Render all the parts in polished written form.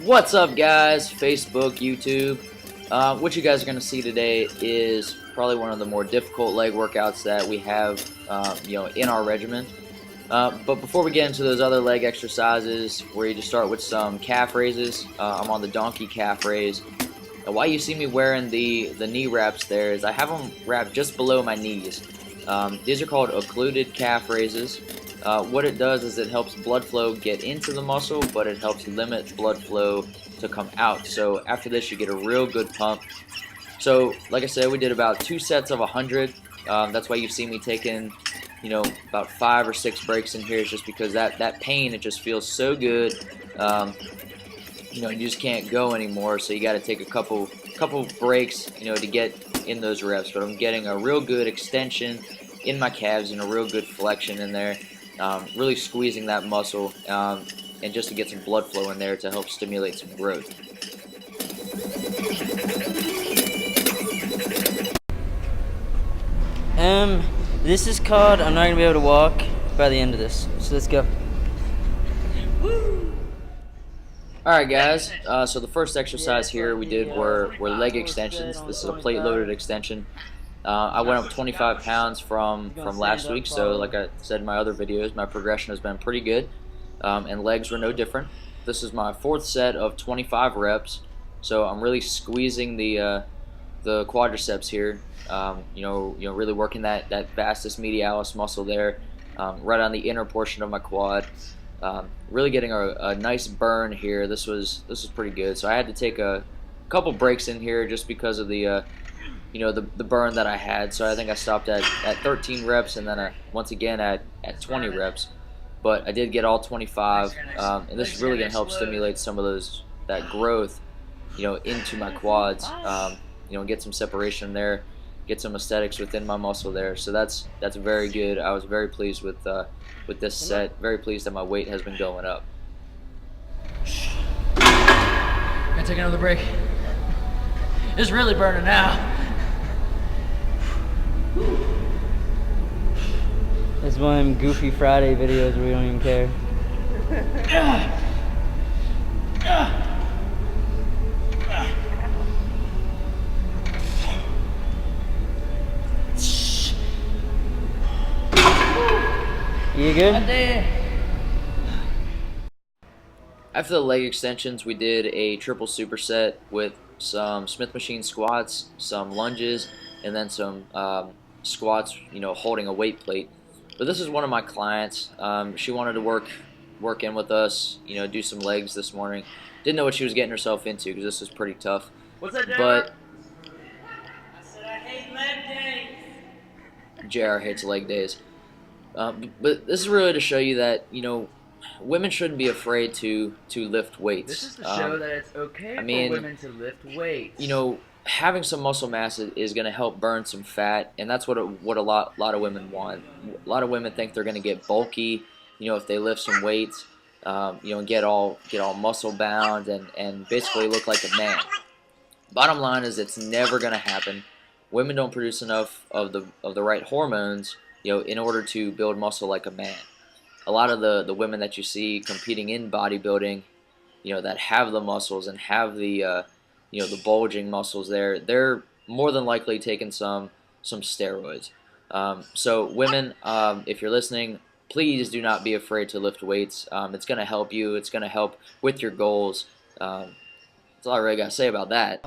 What's up, guys? Facebook, YouTube. What you guys are going to see today is probably one of the more difficult leg workouts that we have, in our regimen. But before we get into those other leg exercises, we're going to start with some calf raises. I'm on the donkey calf raise. Why you see me wearing the knee wraps there is I have them wrapped just below my knees. These are called occluded calf raises. What it does is it helps blood flow get into the muscle, but it helps limit blood flow to come out. So after this, you get a real good pump. So like I said, we did about 2 sets of 100. That's why you see me taking, about 5 or 6 breaks in here. Is just because that pain, it just feels so good. You just can't go anymore. So you got to take a couple breaks, to get in those reps. But I'm getting a real good extension in my calves and a real good flexion in there. Really squeezing that muscle and just to get some blood flow in there to help stimulate some growth. This is called I'm not gonna be able to walk by the end of this. So let's go. Alright guys, so the first exercise here we did were leg extensions. This is a plate loaded extension. I went up 25 pounds from last week, so like I said in my other videos, my progression has been pretty good, and legs were no different. This is my 4th set of 25 reps, so I'm really squeezing the quadriceps here. Really working that vastus medialis muscle there, right on the inner portion of my quad. Really getting a nice burn here. This was pretty good. So I had to take a couple breaks in here just because of the the burn that I had. So I think I stopped at 13 reps and then once again at 20 reps. But I did get all 25, and this is really going to help stimulate some of that growth, into my quads. Get some separation there, get some aesthetics within my muscle there. So that's very good. I was very pleased with this set. Very pleased that my weight has been going up. Gonna take another break. It's really burning now. It's one of them Goofy Friday videos where we don't even care. You good? After the leg extensions, we did a triple superset with some Smith machine squats, some lunges, and then some squats, holding a weight plate. But this is one of my clients. She wanted to work in with us, do some legs this morning. Didn't know what she was getting herself into because this was pretty tough. What's that, but I said I hate leg days. JR hates leg days. But this is really to show you that, women shouldn't be afraid to lift weights. This is to show that it's okay for women to lift weights. Having some muscle mass is going to help burn some fat, and that's what a lot of women want. A lot of women think they're going to get bulky, if they lift some weights, and get all muscle bound and basically look like a man. Bottom line is it's never going to happen. Women don't produce enough of the right hormones, in order to build muscle like a man. A lot of the women that you see competing in bodybuilding, that have the muscles and have the the bulging muscles there, they're more than likely taking some steroids. So women, if you're listening, please do not be afraid to lift weights. It's going to help you. It's going to help with your goals. That's all I really got to say about that.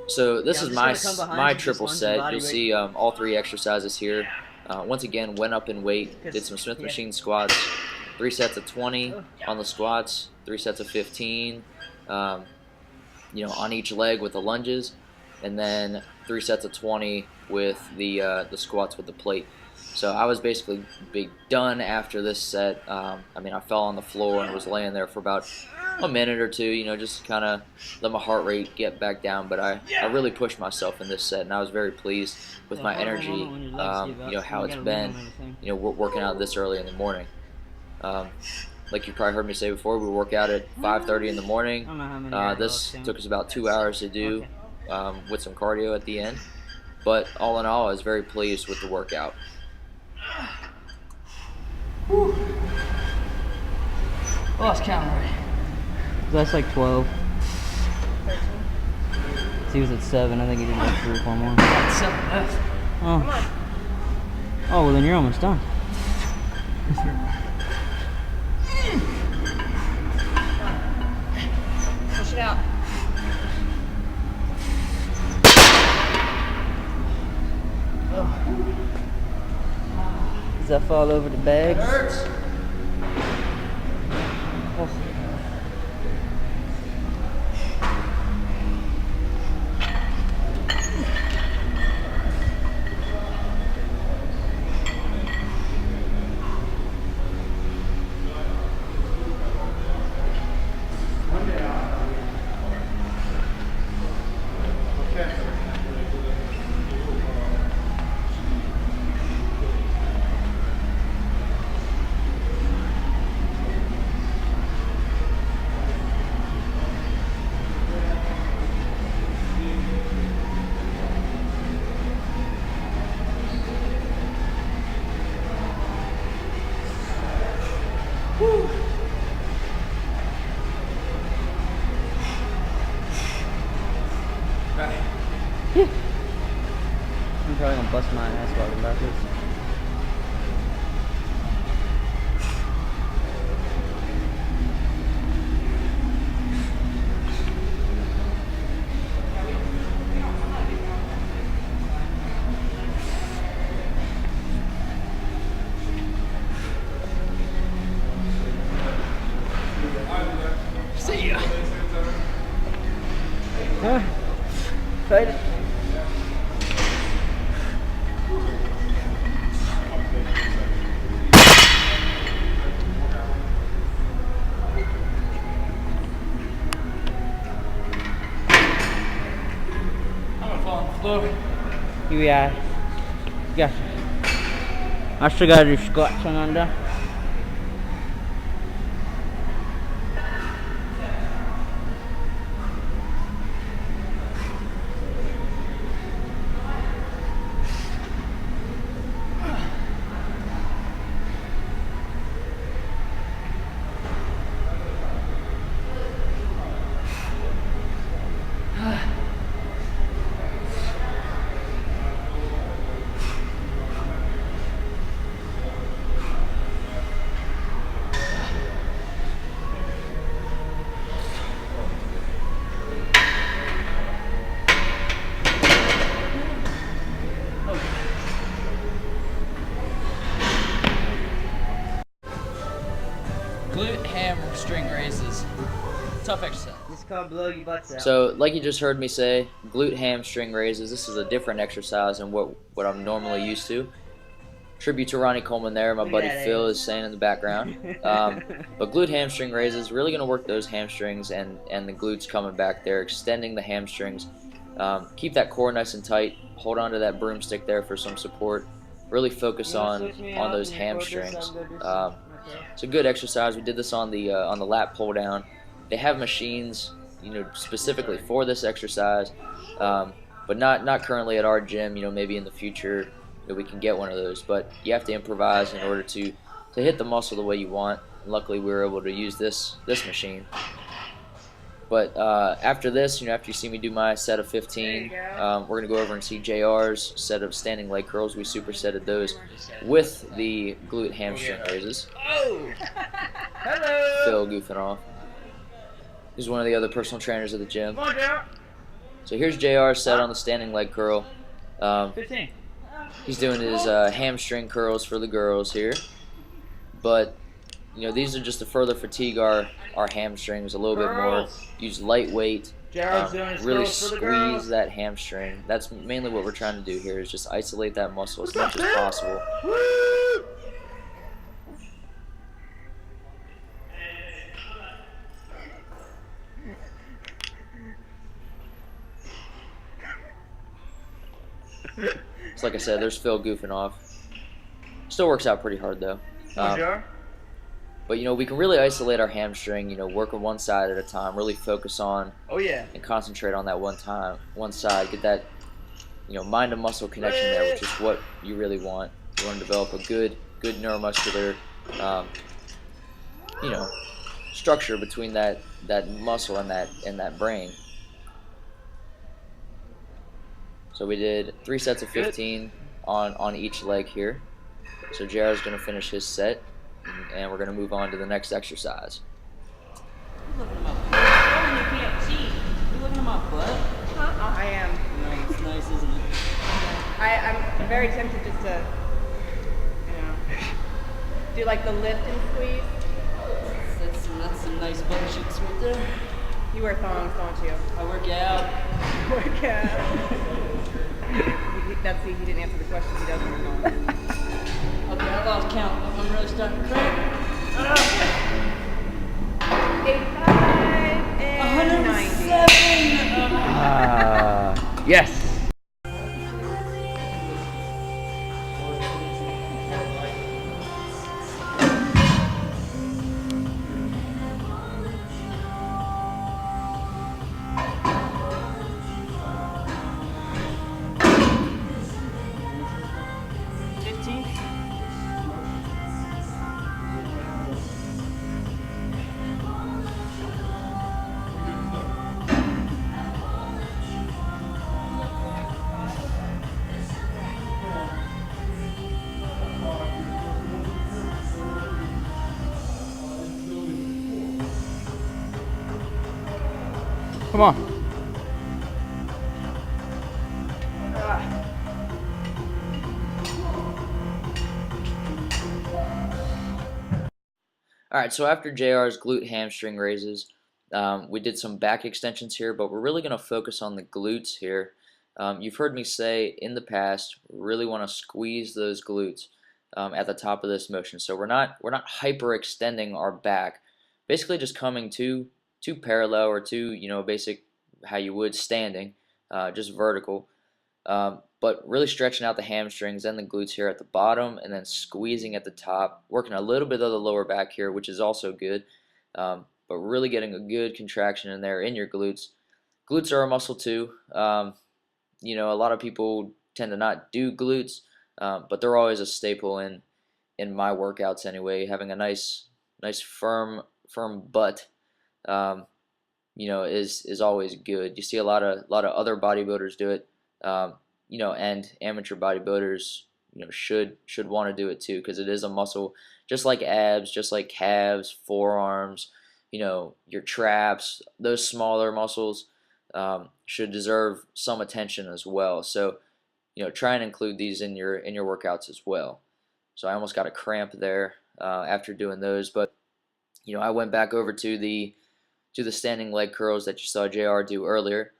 So this is my triple set. You'll see all 3 exercises here. Once again, went up in weight, did some Smith machine squats, 3 sets of 20 on the squats, 3 sets of 15, on each leg with the lunges, and then 3 sets of 20 with the squats with the plate. So I was basically done after this set. I fell on the floor and was laying there for about a minute or two, just kind of let my heart rate get back down. But I really pushed myself in this set, and I was very pleased with my energy, how it's been, working out this early in the morning. Like you probably heard me say before, we work out at 5:30 in the morning. This took us about 2 hours to do, with some cardio at the end. But all in all, I was very pleased with the workout. Lost count already. That's like 12. He was at 7. I think he did like 3 or 4 more. Oh. Oh, well then you're almost done. Push it out. Does that fall over the bags? It hurts. Oh. I'm probably gonna bust my ass walking backwards. See ya. Huh? Fight it. I'm gonna fall on the floor. Yeah. Gotcha. I still gotta do squats on under. Glute hamstring raises. Tough exercise. This is called blow your butts out. So, like you just heard me say, glute hamstring raises. This is a different exercise than what I'm normally used to. Tribute to Ronnie Coleman there. My buddy Phil is saying in the background. But glute hamstring raises, really going to work those hamstrings and the glutes coming back there, extending the hamstrings. Keep that core nice and tight. Hold on to that broomstick there for some support. Really focus on those hamstrings. It's a good exercise. We did this on the lat pull down. They have machines, specifically for this exercise, but not currently at our gym. Maybe in the future we can get one of those. But you have to improvise in order to hit the muscle the way you want. And luckily, we were able to use this machine. But after this, after you see me do my set of 15, we're going to go over and see JR's set of standing leg curls. We supersetted those with the glute hamstring raises. Oh! Hello! Phil goofing off. He's one of the other personal trainers at the gym. Come on, JR. So here's JR's set on the standing leg curl. 15. He's doing his hamstring curls for the girls here. But, these are just to further fatigue our hamstrings a little bit more. Use light weight. Really squeeze that hamstring. That's mainly what we're trying to do here, is just isolate that muscle as much as possible. So like I said, there's Phil goofing off. Still works out pretty hard though. But we can really isolate our hamstring. Work on one side at a time. Really focus on. Oh yeah. And concentrate on that one side. Get that, mind to muscle connection there, which is what you really want. You want to develop a good neuromuscular, structure between that muscle and that brain. So we did 3 sets of 15 on each leg here. So JR is going to finish his set, and we're going to move on to the next exercise. You can't cheat. You looking at my butt? I am. No, it's nice, isn't it? I'm very tempted just to, do like the lift and squeeze. That's some nice butt cheeks right there. You wear thongs, don't you? I work out. Work out. He didn't answer the question. He doesn't wear thongs. Okay, I lost count. I'm really starting to cramp. 85 and 90. 107. Yes. Come on. All right, so after JR's glute hamstring raises, we did some back extensions here, but we're really going to focus on the glutes here. You've heard me say in the past, really want to squeeze those glutes at the top of this motion. So we're not hyperextending our back, basically just coming too parallel or too basic how you would standing, just vertical. But really stretching out the hamstrings and the glutes here at the bottom, and then squeezing at the top, working a little bit of the lower back here, which is also good, but really getting a good contraction in there in your glutes. Glutes are a muscle too. A lot of people tend to not do glutes, but they're always a staple in my workouts anyway. Having a nice firm butt, is always good. You see a lot of other bodybuilders do it. And amateur bodybuilders, should want to do it too, because it is a muscle, just like abs, just like calves, forearms, your traps, those smaller muscles should deserve some attention as well. So, try and include these in your workouts as well. So I almost got a cramp there after doing those, but I went back over to the standing leg curls that you saw JR do earlier.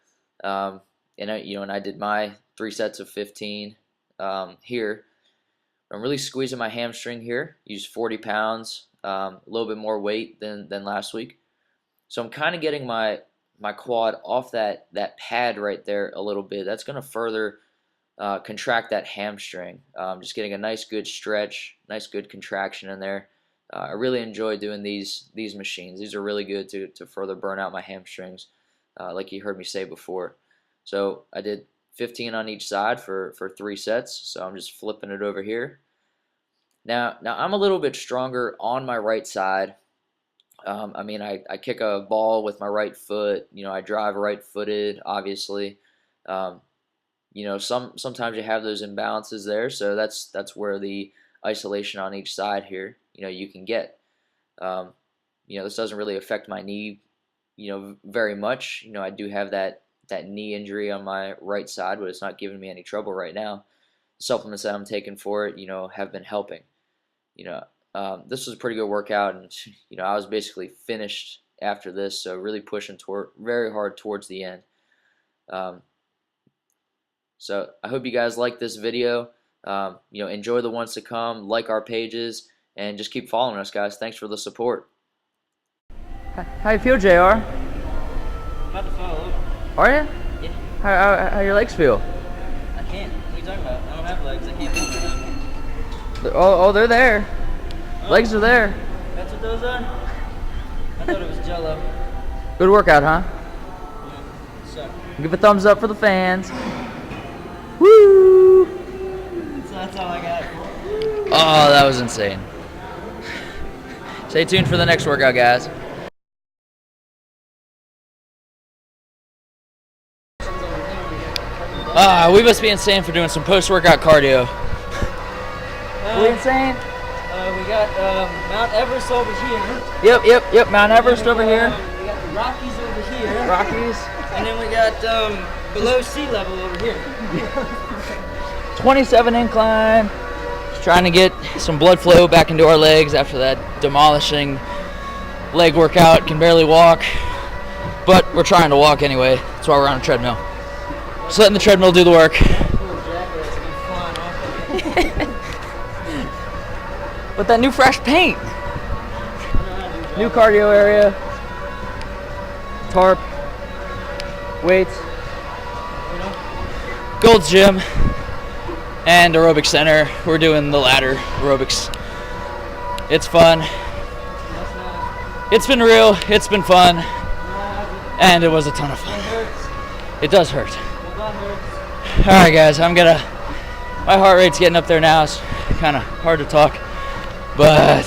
And I did my 3 sets of 15 here. I'm really squeezing my hamstring here. Used 40 pounds, a little bit more weight than last week. So I'm kind of getting my quad off that pad right there a little bit. That's going to further contract that hamstring. Just getting a nice good stretch, nice good contraction in there. I really enjoy doing these machines. These are really good to further burn out my hamstrings, like you heard me say before. So I did 15 on each side for 3 sets. So I'm just flipping it over here. Now I'm a little bit stronger on my right side. I kick a ball with my right foot. I drive right-footed, obviously. Sometimes you have those imbalances there. So that's where the isolation on each side here, you can get. This doesn't really affect my knee, very much. I do have that knee injury on my right side, but it's not giving me any trouble right now. The supplements that I'm taking for it, have been helping. This was a pretty good workout, and I was basically finished after this, so really pushing very hard towards the end. So I hope you guys like this video. Enjoy the ones to come, like our pages, and just keep following us, guys. Thanks for the support. How you feel, JR? I'm about to follow. Are you? Yeah. How your legs feel? I can't. What are you talking about? I don't have legs. I can't move them. Oh, they're there. Oh. Legs are there. That's what those are? I thought it was Jello. Good workout, huh? Yeah. So, Give a thumbs up for the fans. Woo! that's all I got. Oh, that was insane. Stay tuned for the next workout, guys. We must be insane for doing some post-workout cardio. We insane? We got Mount Everest over here. Yep. Mount Everest over here. We got the Rockies over here. Rockies. And then we got below sea level over here. 27 incline. Just trying to get some blood flow back into our legs after that demolishing leg workout. Can barely walk, but we're trying to walk anyway. That's why we're on a treadmill. Just letting the treadmill do the work. Cool jacket's been flying off of it. With that new fresh paint. New cardio area. Tarp. Weights. Gold's Gym. And aerobic center. We're doing the ladder aerobics. It's fun. It's been real. It's been fun. And it was a ton of fun. It does hurt. Alright guys, my heart rate's getting up there now. It's kind of hard to talk. But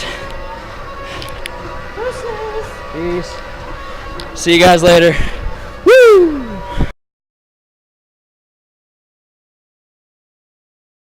peace. See you guys later.